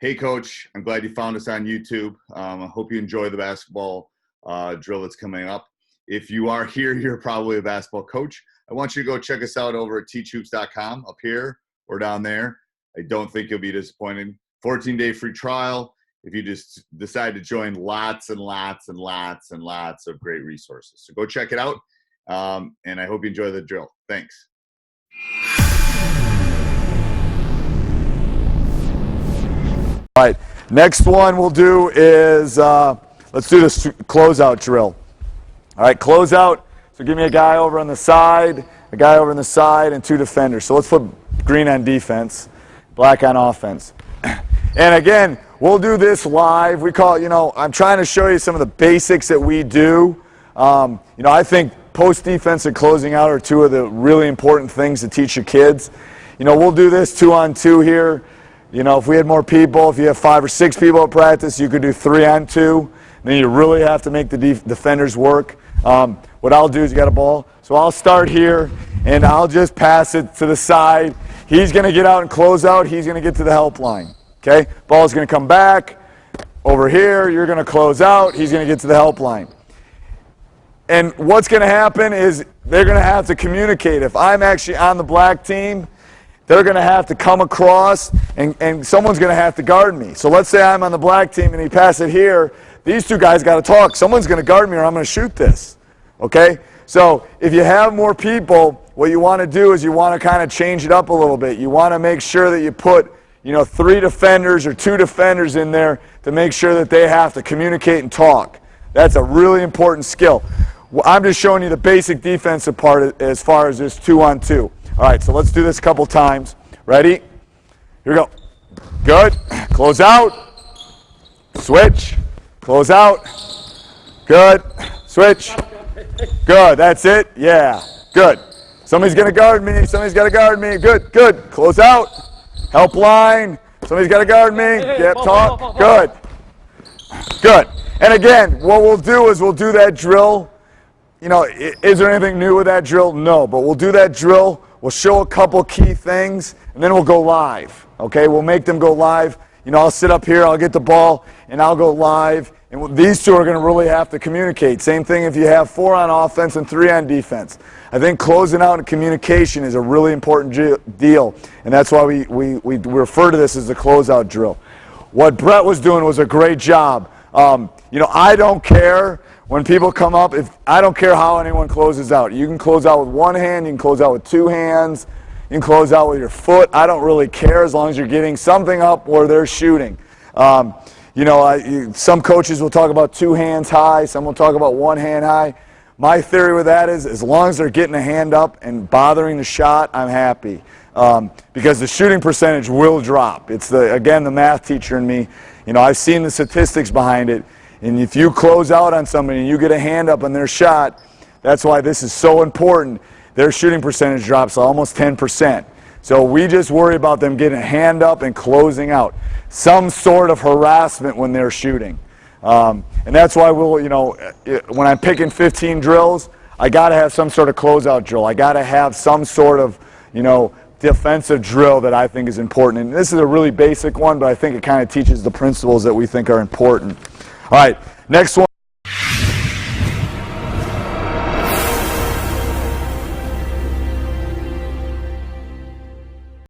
Hey, Coach, I'm glad you found us on YouTube. I hope you enjoy the basketball drill that's coming up. If you are here, you're probably a basketball coach. I want you to go check us out over at teachhoops.com, up here or down there. I don't think you'll be disappointed. 14-day free trial. If you just decide to join, lots and lots and lots and lots of great resources. So go check it out, and I hope you enjoy the drill. Thanks. All right, next one we'll do is, let's do this closeout drill. All right, closeout, so give me a guy over on the side, a guy over on the side, and two defenders. So let's put green on defense, black on offense. And again, we'll do this live. We call it, I'm trying to show you some of the basics that we do. I think post defense and closing out are two of the really important things to teach your kids. We'll do this 2-on-2 here. If we had more people, if you have 5 or 6 people at practice, you could do 3-on-2. Then you really have to make the defenders work. What I'll do is you got a ball. So I'll start here, and I'll just pass it to the side. He's going to get out and close out. He's going to get to the help line. Okay? Ball's going to come back. Over here, you're going to close out. He's going to get to the help line. And what's going to happen is they're going to have to communicate. If I'm actually on the black team, they're going to have to come across, and someone's going to have to guard me. So let's say I'm on the black team and he passes it here. These two guys got to talk. Someone's going to guard me or I'm going to shoot this. Okay? So if you have more people, what you want to do is you want to kind of change it up a little bit. You want to make sure that you put 3 defenders or 2 defenders in there to make sure that they have to communicate and talk. That's a really important skill. I'm just showing you the basic defensive part as far as this 2-on-2. All right, so let's do this a couple times. Ready? Here we go. Good. Close out. Switch. Close out. Good. Switch. Good. That's it. Yeah. Good. Somebody's going to guard me. Somebody's got to guard me. Good. Good. Close out. Help line. Somebody's got to guard me. Yep. Talk. Good. Good. And again, what we'll do is we'll do that drill. Is there anything new with that drill? No, but we'll do that drill. We'll show a couple key things, and then we'll go live. Okay, we'll make them go live. I'll sit up here, I'll get the ball, and I'll go live. And these two are going to really have to communicate. Same thing if you have 4 on offense and 3 on defense. I think closing out and communication is a really important deal, and that's why we refer to this as the closeout drill. What Brett was doing was a great job. I don't care. When people come up, I don't care how anyone closes out. You can close out with 1 hand, you can close out with 2 hands, you can close out with your foot. I don't really care as long as you're getting something up where they're shooting. Some coaches will talk about 2 hands high, some will talk about 1 hand high. My theory with that is as long as they're getting a hand up and bothering the shot, I'm happy. Because the shooting percentage will drop. It's, again, the math teacher in me. I've seen the statistics behind it. And if you close out on somebody and you get a hand up on their shot, that's why this is so important. Their shooting percentage drops almost 10%. So we just worry about them getting a hand up and closing out. Some sort of harassment when they're shooting. And that's why we'll, when I'm picking 15 drills, I got to have some sort of closeout drill. I got to have some sort of, defensive drill that I think is important. And this is a really basic one, but I think it kind of teaches the principles that we think are important. All right, next one.